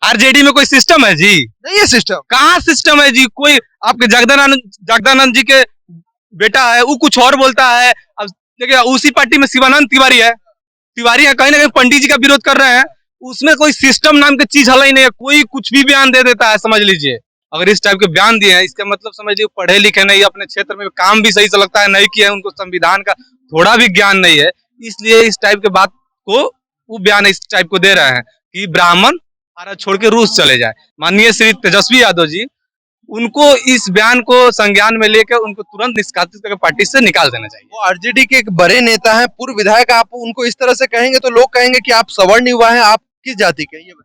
RJD में कोई system है जी? नहीं है सिस्टम। कहाँ सिस्टम है जी? कोई आपके जगदानंद जी के बेटा है, वो कुछ और बोलता है। अब देखिए उसी पार्टी में शिवानंद तिवारी है, कहीं ना कहीं पंडित जी का विरोध कर रहे हैं। उसमें कोई सिस्टम नाम की चीज हल ही नहीं है, कोई कुछ भी बयान दे देता है, समझ लीजिए। अगर इस टाइप के बयान दिए हैं, इसका मतलब समझ लीजिए पढ़े लिखे नहीं, अपने क्षेत्र में काम भी सही से लगता है नहीं किया है, उनको संविधान का थोड़ा भी ज्ञान नहीं है, इसलिए इस टाइप के बात को वो बयान इस टाइप को दे रहे हैं कि ब्राह्मण भारत छोड़ के रूस चले जाए। माननीय श्री तेजस्वी यादव जी, उनको इस बयान को संज्ञान में लेकर उनको तुरंत निष्कासित करके पार्टी से निकाल देना चाहिए। वो आरजेडी के एक बड़े नेता हैं, पूर्व विधायक, आप उनको इस तरह से कहेंगे तो लोग कहेंगे कि आप सवर्ण युवा हैं। आप किस जाति के, ये बताइए।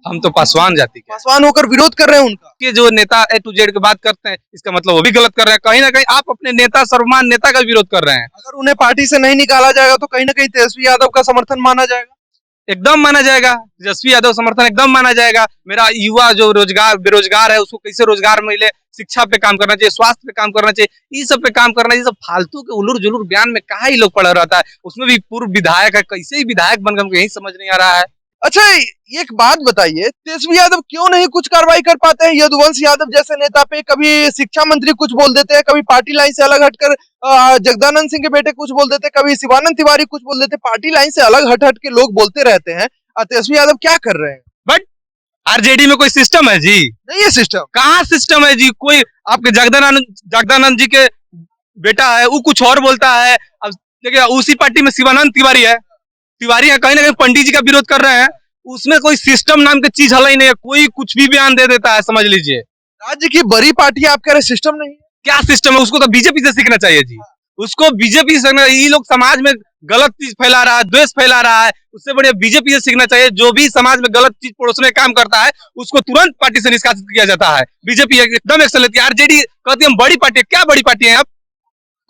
हम तो पासवान जाति के। पासवान होकर विरोध कर रहे हैं उनका। कि जो नेता ए टू जेड की बात करते हैं, इसका मतलब वो भी गलत कर रहे हैं। कहीं ना कहीं आप अपने नेता, सर्वमान नेता का विरोध कर रहे हैं। अगर उन्हें पार्टी से नहीं निकाला जाएगा तो कहीं ना कहीं तेजस्वी यादव का समर्थन माना जाएगा। एकदम माना जाएगा, तेजस्वी यादव समर्थन एकदम माना जाएगा। मेरा युवा जो बेरोजगार है, उसको कैसे रोजगार मिले, शिक्षा पे काम करना चाहिए, स्वास्थ्य पे काम करना चाहिए, ये सब पे काम करना चाहिए। सब फालतू के उलूर जुलूर बयान में कहा ही लोग पड़ा रहता है। उसमें भी पूर्व विधायक है, कैसे ही विधायक बन गए, यही समझ नहीं आ रहा है। अच्छा, एक बात बताइए, तेजस्वी यादव क्यों नहीं कुछ कार्रवाई कर पाते हैं? यदुवंश यादव जैसे नेता पे कभी शिक्षा मंत्री कुछ बोल देते हैं, कभी पार्टी लाइन से अलग हटकर जगदानंद सिंह के बेटे कुछ बोल देते हैं, कभी शिवानंद तिवारी कुछ बोल देते हैं। पार्टी लाइन से अलग हट हट के लोग बोलते रहते हैं। तेजस्वी यादव क्या कर रहे हैं? बट आरजेडी में कोई सिस्टम है जी? नहीं है सिस्टम। कहाँ सिस्टम है जी? कोई आपके जगदानंद जी के बेटा है, वो कुछ और बोलता है। अब देखिए उसी पार्टी में शिवानंद तिवारी है, कहीं ना कहीं पंडित जी का विरोध कर रहे हैं। उसमें कोई सिस्टम नाम की चीज हल ही नहीं है, कोई कुछ भी बयान दे देता है, समझ लीजिए। राज्य की बड़ी पार्टी, आप कह रहे सिस्टम नहीं है? क्या सिस्टम है? उसको तो बीजेपी से सीखना चाहिए जी। उसको बीजेपी से, ये लोग समाज में गलत चीज फैला रहा है, द्वेष फैला रहा है, उससे बढ़िया बीजेपी से सीखना चाहिए। जो भी समाज में गलत चीज पड़ोसने काम करता है, उसको तुरंत पार्टी से निष्कासित किया जाता है। बीजेपी एकदम एक्शन लेती है। आरजेडी कहती है हम बड़ी पार्टी है। क्या बड़ी पार्टी है आप?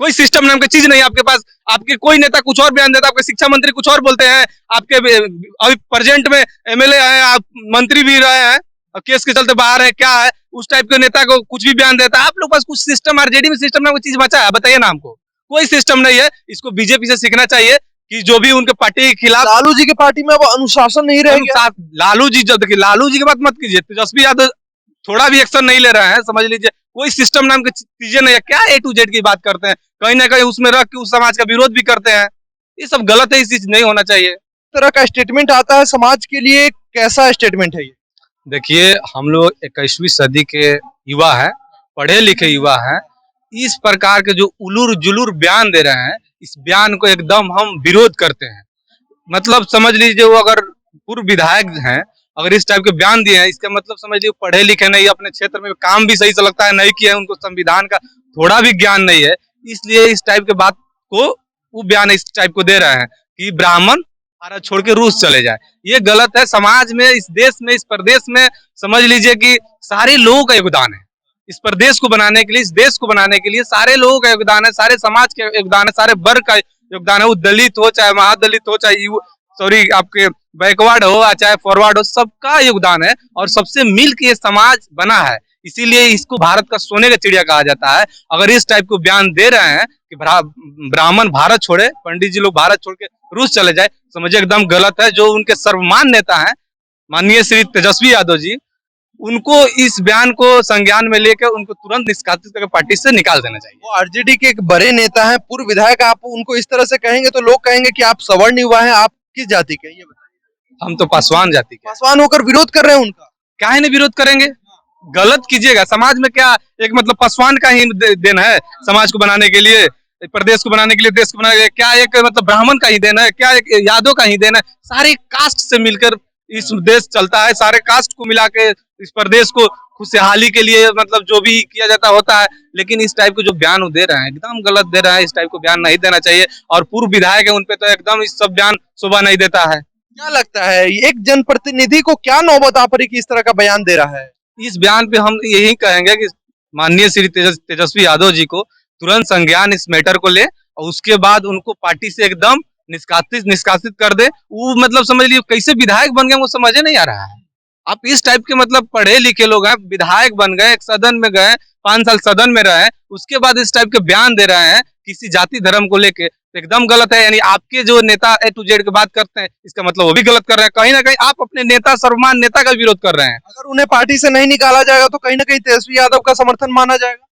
कोई सिस्टम नाम की चीज नहीं है आपके पास। आपके कोई नेता कुछ और बयान देता है, आपके शिक्षा मंत्री कुछ और बोलते हैं, आपके अभी प्रेजेंट में एमएलए हैं, आप मंत्री भी रहे हैं, केस के चलते बाहर है, क्या है, उस टाइप के नेता को कुछ भी बयान देता है। आप लोग पास कुछ सिस्टम, आरजेडी में सिस्टम नाम की चीज बचा है? बताइए ना हमको। कोई सिस्टम नहीं है। इसको बीजेपी से सीखना चाहिए कि जो भी उनके पार्टी के खिलाफ। लालू जी की पार्टी में अब अनुशासन नहीं रहेगा। लालू जी, जो देखिए लालू जी की बात मत कीजिए। तेजस्वी यादव थोड़ा भी एक्शन नहीं ले रहे हैं, समझ लीजिए। कोई सिस्टम नाम की चीजें नहीं है। क्या ए टू जेड की बात करते हैं, कहीं ना कहीं उसमें रख के उस समाज का विरोध भी करते हैं। ये सब गलत है, इस चीज नहीं होना चाहिए। तरह का स्टेटमेंट आता है समाज के लिए, कैसा स्टेटमेंट है ये? देखिए हम लोग 21वीं सदी के युवा हैं, पढ़े लिखे युवा हैं। इस प्रकार के जो उलूर जुलूर बयान दे रहे हैं, इस बयान को एकदम हम विरोध करते हैं। मतलब समझ लीजिए वो अगर पूर्व विधायक हैं, अगर इस टाइप के बयान दिए हैं, इसका मतलब समझ लीजिए पढ़े लिखे नहीं, अपने क्षेत्र में काम भी सही से लगता है नहीं किया है, उनको संविधान का थोड़ा भी ज्ञान नहीं है, इसलिए इस टाइप के बात को वो बयान इस टाइप को दे रहे हैं कि ब्राह्मण भारत छोड़ के रूस चले जाए। ये गलत है। समाज में, इस देश में, इस प्रदेश में समझ लीजिए कि सारे लोगों का योगदान है। इस प्रदेश को बनाने के लिए, इस देश को बनाने के लिए सारे लोगों का योगदान है, सारे समाज का योगदान है, सारे वर्ग का योगदान है। वो दलित हो, चाहे महादलित हो, चाहे आपके बैकवर्ड हो, चाहे फॉरवर्ड हो, सबका योगदान है और सबसे मिल के ये समाज बना है। इसीलिए इसको भारत का सोने का चिड़िया कहा जाता है। अगर इस टाइप को बयान दे रहे हैं कि ब्राह्मण भारत छोड़े, पंडित जी लोग भारत छोड़ के रूस चले जाए, समझिए एकदम गलत है। जो उनके सर्वमान नेता हैं माननीय श्री तेजस्वी यादव जी, उनको इस बयान को संज्ञान में लेकर उनको तुरंत निष्कासित करके पार्टी से निकाल देना चाहिए। वो आरजेडी के एक बड़े नेता हैं, पूर्व विधायक, आप उनको इस तरह से कहेंगे तो लोग कहेंगे कि आप सवर्ण युवा हैं। आप किस जाति के, ये बताइए। हम तो पासवान जाति के। पासवान होकर विरोध कर रहे हैं उनका। काहे नहीं विरोध करेंगे? गलत कीजिएगा। समाज में क्या एक मतलब पासवान का ही देन है समाज को बनाने के लिए, प्रदेश को बनाने के लिए, देश को बनाने के लिए? क्या एक मतलब ब्राह्मण का ही देन है? क्या एक यादव का ही देन है? सारे कास्ट से मिलकर इस देश चलता है। सारे कास्ट को मिला के इस प्रदेश को खुशहाली के लिए मतलब जो भी किया जाता होता है। लेकिन इस टाइप के जो बयान दे रहे हैं एकदम गलत दे रहे हैं। इस टाइप को बयान नहीं देना चाहिए और पूर्व विधायक है, उनपे तो एकदम इस सब बयान शोभा नहीं देता है। क्या लगता है एक जनप्रतिनिधि को क्या नौबत आ पड़ी कि इस तरह का बयान दे रहा है? इस बयान पे हम यही कहेंगे कि माननीय श्री तेजस्वी यादव जी को तुरंत संज्ञान इस मैटर को ले और उसके बाद उनको पार्टी से एकदम निष्कासित कर दे। वो मतलब समझ लीजिए कैसे विधायक बन गए वो समझ नहीं आ रहा है। आप इस टाइप के मतलब पढ़े लिखे लोग हैं, विधायक बन गए, एक सदन में गए, 5 साल सदन में रहे, उसके बाद इस टाइप के बयान दे रहे हैं किसी जाति धर्म को लेके। तो एकदम गलत है। यानी आपके जो नेता ए टू जेड की बात करते हैं, इसका मतलब वो भी गलत कर रहे हैं। कहीं ना कहीं आप अपने नेता, सर्वमान नेता का विरोध कर रहे हैं। अगर उन्हें पार्टी से नहीं निकाला जाएगा तो कहीं ना कहीं तेजस्वी यादव का समर्थन माना जाएगा।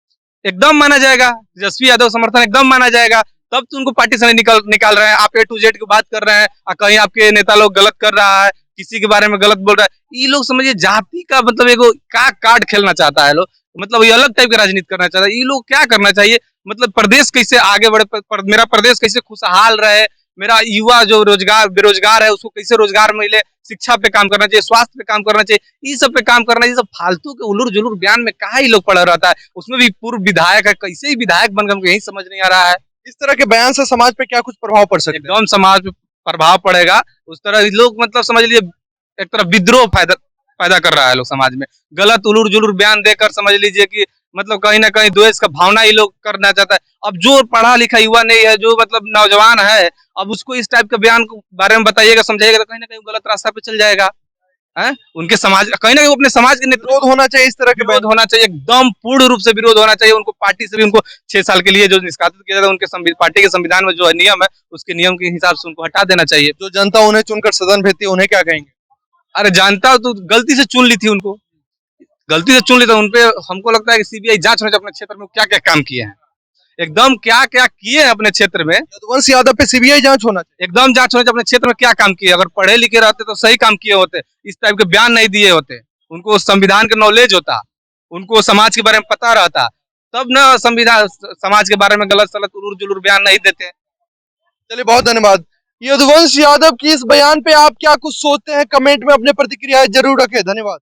एकदम माना जाएगा, तेजस्वी यादव समर्थन एकदम माना जाएगा। तब तो उनको पार्टी से नहीं निकाल रहे हैं। आप ए टू जेड की बात कर रहे हैं और कहीं आपके नेता लोग गलत कर रहा है, किसी के बारे में गलत बोल रहा है। ये लोग समझिए जाति का मतलब एगो का कार्ड खेलना चाहता है लोग, मतलब ये अलग टाइप की राजनीति करना चाहता है। ये लोग क्या करना चाहिए, मतलब प्रदेश कैसे आगे बढ़े, मेरा प्रदेश कैसे खुशहाल रहे, मेरा युवा जो रोजगार बेरोजगार है उसको कैसे रोजगार मिले, शिक्षा पे काम करना चाहिए, स्वास्थ्य पे काम करना चाहिए, ये सब पे काम करना चाहिए। सब फालतू के उलूर जुलूर बयान में कहा ही लोग पड़ा रहता है। उसमें भी पूर्व विधायक है, कैसे ही विधायक बन गए यही समझ नहीं आ रहा है। इस तरह के बयान से समाज पे क्या कुछ प्रभाव पड़ सकता है? एकदम समाज पे प्रभाव पड़ेगा। उस तरह लोग मतलब समझ लीजिए एक तरह विद्रोह पैदा पैदा कर रहा है लोग समाज में। गलत उलूर जुलूर बयान देकर समझ लीजिए कि मतलब कहीं ना कहीं द्वेष का भावना ही लोग करना चाहता है। अब जो पढ़ा लिखा युवा नहीं है, जो मतलब नौजवान है, अब उसको इस टाइप के बयान के बारे में बताइएगा, समझाइएगा, तो कहीं ना कहीं गलत रास्ता पे चल जाएगा है। उनके समाज कहीं ना कहीं वो अपने समाज के विरोध होना चाहिए, इस तरह के विरोध होना चाहिए, एकदम पूर्ण रूप से विरोध होना चाहिए। उनको पार्टी से भी उनको 6 साल के लिए जो निष्कासित किया जाता है, उनके पार्टी के संविधान में जो है नियम है, उसके नियम के हिसाब से उनको हटा देना चाहिए। जो जनता उन्हें चुनकर सदन भेजती है उन्हें क्या कहेंगे? अरे जानता तो गलती से चुन ली थी उनको, गलती से चुन ली था उनपे। हमको लगता है कि सीबीआई जांच होनी चाहिए अपने क्षेत्र में क्या क्या काम किए हैं, एकदम क्या क्या किए हैं अपने क्षेत्र में। यदुवंश यादव पे सीबीआई जांच होना चाहिए। एकदम जांच होनी चाहिए अपने क्षेत्र में क्या काम किए। अगर पढ़े लिखे रहते तो सही काम किए होते, इस टाइप के बयान नहीं दिए होते। उनको संविधान का नॉलेज होता, उनको समाज के बारे में पता रहता, तब न संविधान समाज के बारे में गलत सलत उलूर जुलूर बयान नहीं देते। चलिए बहुत धन्यवाद। यदुवंश यादव की इस बयान पे आप क्या कुछ सोचते हैं, कमेंट में अपने प्रतिक्रियाएं जरूर रखें। धन्यवाद।